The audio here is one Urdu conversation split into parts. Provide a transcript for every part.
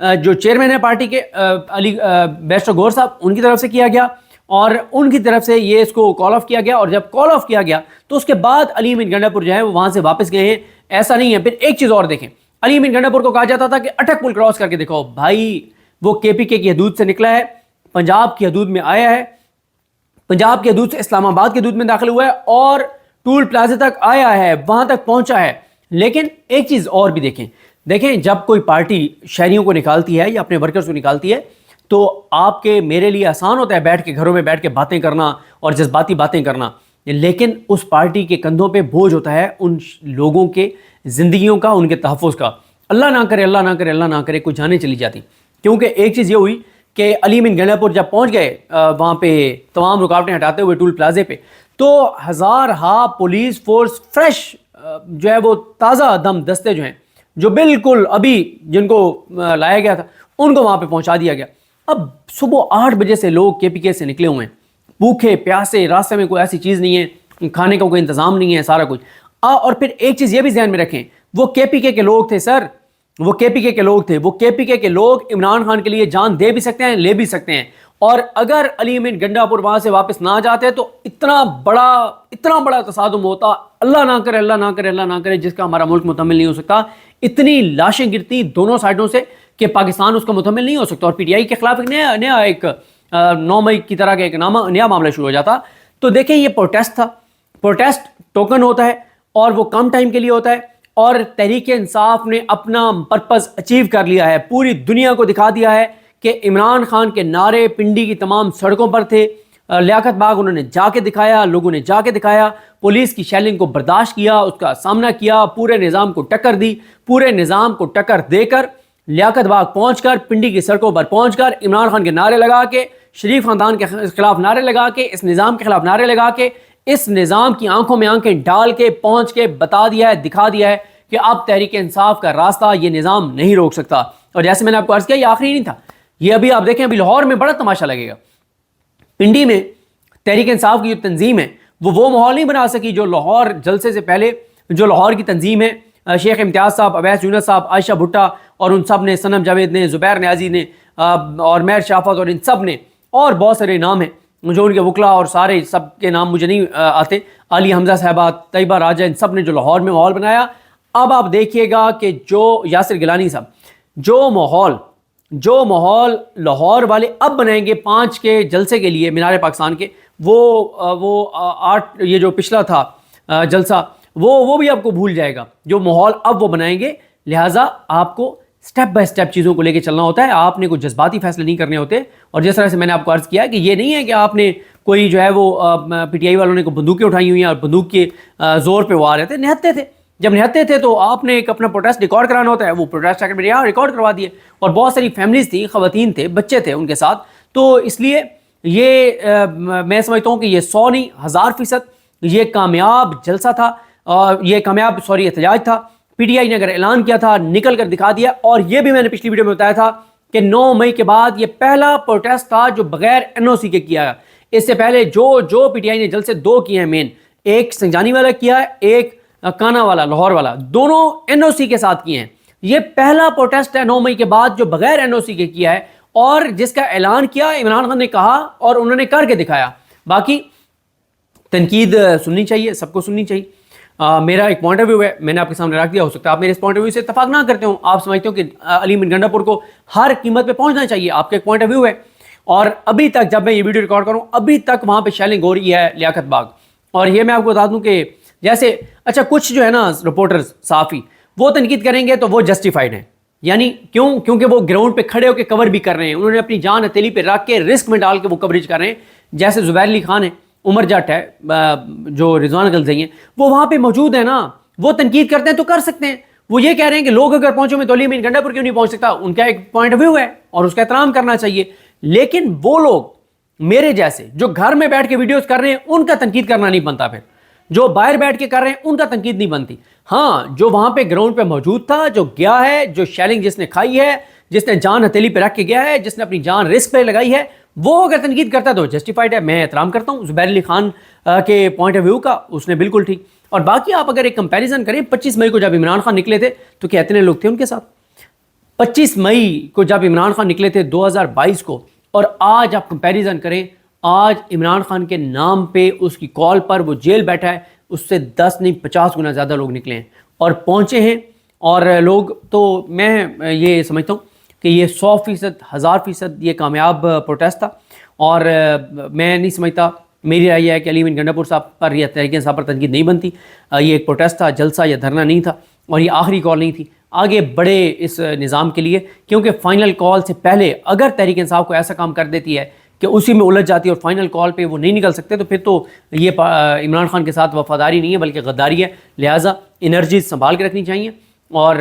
جو چیئرمین ہے پارٹی کے علی بیرسٹر گور صاحب، ان کی طرف سے کیا گیا اور ان کی طرف سے یہ اس کو کال آف کیا گیا، اور جب کال آف کیا گیا تو اس کے بعد علی امین گنڈا پور جو ہے وہ وہاں سے واپس گئے ہیں. ایسا نہیں ہے. پھر ایک چیز اور دیکھیں، علی امین گنڈا پور کو کہا جاتا تھا کہ اٹک پل کراس کر کے دکھاؤ. بھائی وہ کے پی کے کی حدود سے نکلا ہے، پنجاب کی حدود میں آیا ہے، پنجاب کی حدود سے اسلام آباد کی حدود میں داخل ہوا ہے اور ٹول پلازے تک آیا ہے، وہاں تک پہنچا ہے. لیکن ایک چیز اور بھی دیکھیں جب کوئی پارٹی شہریوں کو نکالتی ہے یا اپنے ورکرز کو نکالتی ہے تو آپ کے میرے لیے آسان ہوتا ہے بیٹھ کے گھروں میں بیٹھ کے باتیں کرنا اور جذباتی باتیں کرنا، لیکن اس پارٹی کے کندھوں پہ بوجھ ہوتا ہے ان لوگوں کے زندگیوں کا، ان کے تحفظ کا. اللہ نہ کرے، اللہ نہ کرے، اللہ نہ کرے کوئی جانیں چلی جاتی. کیونکہ ایک چیز یہ ہوئی کہ علی امین گنڈا پور جب پہنچ گئے وہاں پہ تمام رکاوٹیں ہٹاتے ہوئے ٹول پلازے پہ، تو ہزارہا پولیس فورس فریش جو ہے وہ تازہ دم دستے جو ہیں، جو بالکل ابھی جن کو لایا گیا تھا ان کو وہاں پہ پہنچا دیا گیا. اب صبح 8 بجے سے لوگ کے پی کے سے نکلے ہوئے ہیں، بھوکے پیاسے، راستے میں کوئی ایسی چیز نہیں ہے، کھانے کا کوئی انتظام نہیں ہے، سارا کچھ. اور پھر ایک چیز یہ بھی ذہن میں رکھیں، وہ کے پی کے لوگ تھے سر، وہ کے پی کے لوگ تھے. وہ کے پی کے لوگ عمران خان کے لیے جان دے بھی سکتے ہیں، لے بھی سکتے ہیں. اور اگر علی امین گنڈا پور وہاں سے واپس نہ جاتے تو اتنا بڑا تصادم ہوتا. اللہ نہ کرے، اللہ نہ کرے، اللہ نہ کرے، جس کا ہمارا ملک مکمل نہیں ہو سکتا. اتنی لاشیں گرتی دونوں سائڈوں سے کہ پاکستان اس کا مکمل نہیں ہو سکتا. اور پی ٹی آئی کے خلاف ایک نیا ایک 9 مئی کی طرح کا ایک نیا معاملہ شروع ہو جاتا. تو دیکھیں یہ پروٹیسٹ تھا، پروٹیسٹ ٹوکن ہوتا ہے اور وہ کم ٹائم کے لیے ہوتا ہے، اور تحریک انصاف نے اپنا پرپز اچیو کر لیا ہے. پوری دنیا کو دکھا دیا ہے کہ عمران خان کے نعرے پنڈی کی تمام سڑکوں پر تھے. لیاقت باغ انہوں نے جا کے دکھایا، لوگوں نے جا کے دکھایا، پولیس کی شیلنگ کو برداشت کیا، اس کا سامنا کیا، پورے نظام کو ٹکر دی. پورے نظام کو ٹکر دے کر لیاقت باغ پہنچ کر، پنڈی کی سڑکوں پر پہنچ کر عمران خان کے نعرے لگا کے، شریف خاندان کے خلاف نعرے لگا کے، اس نظام کے خلاف نعرے لگا کے، اس نظام کی آنکھوں میں آنکھیں ڈال کے پہنچ کے بتا دیا ہے، دکھا دیا ہے کہ اب تحریک انصاف کا راستہ یہ نظام نہیں روک سکتا. اور جیسے میں نے آپ کو عرض کیا، یہ آخری نہیں تھا، یہ ابھی آپ دیکھیں، ابھی لاہور میں بڑا تماشا لگے گا. پنڈی میں تحریک انصاف کی جو تنظیم ہے وہ ماحول نہیں بنا سکی جو لاہور جلسے سے پہلے جو لاہور کی تنظیم ہے، شیخ امتیاز صاحب، اویس یونس صاحب، عائشہ بھٹا اور ان سب نے، صنم جاوید نے، زبیر نیازی نے اور مہر شافت اور ان سب نے، اور بہت سارے نام ہیں جو ان کے وکلا اور سارے سب کے نام مجھے نہیں آتے، علی حمزہ صاحبہ، طیبہ راجہ، ان سب نے جو لاہور میں ماحول بنایا. اب آپ دیکھیے گا کہ جو یاسر گیلانی صاحب جو ماحول لاہور والے اب بنائیں گے 5 کے جلسے کے لیے مینار پاکستان کے، وہ 8 یہ جو پچھلا تھا جلسہ وہ بھی آپ کو بھول جائے گا. جو ماحول اب وہ بنائیں گے، لہٰذا آپ کو سٹیپ بائی سٹیپ چیزوں کو لے کے چلنا ہوتا ہے. آپ نے کوئی جذباتی فیصلے نہیں کرنے ہوتے. اور جس طرح سے میں نے آپ کو عرض کیا کہ یہ نہیں ہے کہ آپ نے کوئی جو ہے وہ پی ٹی آئی والوں نے کوئی بندوقیں اٹھائی ہوئی ہیں اور بندوق کے زور پہ وہ آ رہے تھے. نہتے تھے، جب نہتے تھے تو آپ نے ایک اپنا پروٹیسٹ ریکارڈ کرانا ہوتا ہے، وہ پروٹیسٹ آ کے ریکارڈ کروا دیے. اور بہت ساری فیملیز تھیں، خواتین تھے، بچے تھے ان کے ساتھ. تو اس لیے یہ میں سمجھتا ہوں کہ یہ 100 نہیں 1000% یہ کامیاب جلسہ تھا، اور یہ کامیاب احتجاج تھا. پی ٹی آئی نے اگر اعلان کیا تھا، نکل کر دکھا دیا. اور یہ بھی میں نے پچھلی ویڈیو میں بتایا تھا کہ 9 مئی کے بعد یہ پہلا پروٹیسٹ تھا جو بغیر این او سی کے کیا. اس سے پہلے جو پی ٹی آئی نے جلسے 2 کیے ہیں مین، ایک سنجانی والا کیا ہے، ایک کانا والا لاہور والا، دونوں این او سی کے ساتھ کیے ہیں. یہ پہلا پروٹیسٹ ہے 9 مئی کے بعد جو بغیر این او سی کے کیا ہے، اور جس کا اعلان کیا عمران خان نے کہا اور انہوں نے کر کے دکھایا. باقی تنقید سننی چاہیے، سب کو سننی چاہیے. میرا ایک پوائنٹ آف ویو ہے، میں نے آپ کے سامنے رکھ دیا. ہو سکتا ہے آپ میرے اس پوائنٹ آف ویو سے اتفاق نہ کرتے ہوں، آپ سمجھتے ہو کہ علی امین گنڈا پور کو ہر قیمت پہ پہنچنا چاہیے، آپ کا ایک پوائنٹ آف ویو ہے. اور ابھی تک جب میں یہ ویڈیو ریکارڈ کروں، ابھی تک وہاں پہ شیلنگ ہو رہی ہے لیاقت باغ. اور یہ میں آپ کو بتا دوں کہ جیسے اچھا کچھ جو ہے نا رپورٹرز صحافی وہ تنقید کریں گے تو وہ جسٹیفائڈ ہیں. یعنی کیونکہ وہ گراؤنڈ پہ کھڑے ہو کے کور بھی کر رہے ہیں، انہوں نے اپنی جان ہتھیلی پہ رکھ کے رسک میں ڈال کے وہ کوریج کر رہے ہیں. جیسے زبیر علی خان ہے، عمر جٹ ہے، جو رضوان غلزئی ہیں، وہ وہاں پہ موجود ہیں نا، وہ تنقید کرتے ہیں تو کر سکتے ہیں. وہ یہ کہہ رہے ہیں کہ لوگ اگر پہنچو میں تو علی امین گنڈا پور کیوں نہیں پہنچ سکتا. ان کا ایک پوائنٹ آف ویو ہے اور اس کا احترام کرنا چاہیے. لیکن وہ لوگ میرے جیسے جو گھر میں بیٹھ کے ویڈیوز کر رہے ہیں ان کا تنقید کرنا نہیں بنتا. پھر جو باہر بیٹھ کے کر رہے ہیں ان کا تنقید نہیں بنتی. ہاں جو وہاں پہ گراؤنڈ پہ موجود تھا، جو گیا ہے، جو شیلنگ جس نے کھائی ہے، جس نے جان ہتھیلی پہ رکھ کے گیا ہے، جس نے اپنی جان رسک پہ لگائی ہے، وہ اگر تنقید کرتا ہے تو جسٹیفائڈ ہے. میں احترام کرتا ہوں زبیر علی خان کے پوائنٹ آف ویو کا، اس نے بالکل ٹھیک. اور باقی آپ اگر ایک کمپیریزن کریں 25 مئی کو جب عمران خان نکلے تھے تو کیا اتنے لوگ تھے ان کے ساتھ؟ 25 مئی کو جب عمران خان نکلے تھے 2022 کو، اور آج آپ کمپیریزن کریں، آج عمران خان کے نام پہ اس کی کال پر وہ جیل بیٹھا ہے، اس سے 10 نہیں 50 گنا زیادہ لوگ نکلے ہیں اور پہنچے ہیں. اور لوگ تو میں یہ سمجھتا ہوں کہ یہ 100%، 1000% یہ کامیاب پروٹیسٹ تھا. اور میں نہیں سمجھتا، میری رائے یہ ہے کہ علی امین گنڈا پور صاحب پر یا تحریک انصاف پر تنقید نہیں بنتی. یہ ایک پروٹیسٹ تھا، جلسہ یا دھرنا نہیں تھا، اور یہ آخری کال نہیں تھی. آگے بڑھے اس نظام کے لیے، کیونکہ فائنل کال سے پہلے اگر تحریک انصاف کو ایسا کام کر دیتی ہے کہ اسی میں الجھ جاتی ہے اور فائنل کال پہ وہ نہیں نکل سکتے، تو پھر تو یہ عمران خان کے ساتھ وفاداری نہیں ہے بلکہ غداری ہے. لہٰذا انرجی سنبھال کے رکھنی چاہیے، اور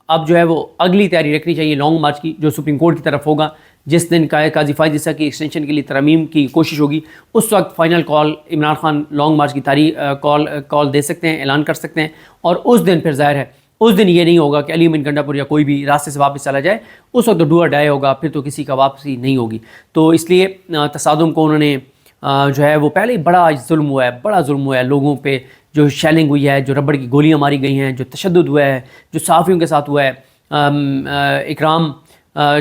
اب جو ہے وہ اگلی تیاری رکھنی چاہیے لانگ مارچ کی، جو سپریم کورٹ کی طرف ہوگا. جس دن قاضی فائز عیسیٰ کی ایکسٹینشن کے لیے ترمیم کی کوشش ہوگی، اس وقت final call Imran Khan long march کی تاریخ کال دے سکتے ہیں، اعلان کر سکتے ہیں. اور اس دن پھر ظاہر ہے اس دن یہ نہیں ہوگا کہ علی امین گنڈا پور یا کوئی بھی راستے سے واپس چلا جائے. اس وقت تو ڈو اور ڈائی ہوگا، پھر تو کسی کا واپسی نہیں ہوگی. تو اس لیے تصادم کو انہوں نے جو ہے وہ پہلے ہی بڑا ظلم ہوا ہے لوگوں پہ، جو شیلنگ ہوئی ہے، جو ربڑ کی گولیاں ماری گئی ہیں، جو تشدد ہوا ہے، جو صحافیوں کے ساتھ ہوا ہے. اکرام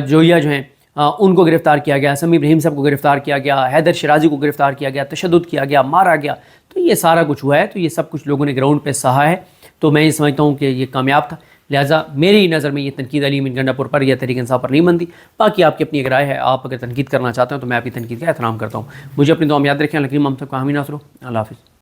جویا جو ہیں ان کو گرفتار کیا گیا، سمیع ابراہیم صاحب کو گرفتار کیا گیا، حیدر شیرازی کو گرفتار کیا گیا، تشدد کیا گیا، مارا گیا. تو یہ سارا کچھ ہوا ہے، تو یہ سب کچھ لوگوں نے گراؤنڈ پہ سہا ہے. تو میں یہ سمجھتا ہوں کہ یہ کامیاب تھا. لہٰذا میری نظر میں یہ تنقید علی امین گنڈا پور پر یا تحریک انصاف پر نہیں بنتی. باقی آپ کی اپنی ایک رائے ہے، آپ اگر تنقید کرنا چاہتے ہیں تو میں آپ کی تنقید کا احترام کرتا ہوں. مجھے اپنی دعا میں یاد رکھیں. اللہ کریم ہم سب کو حامی ناصر ہو. اللہ حافظ.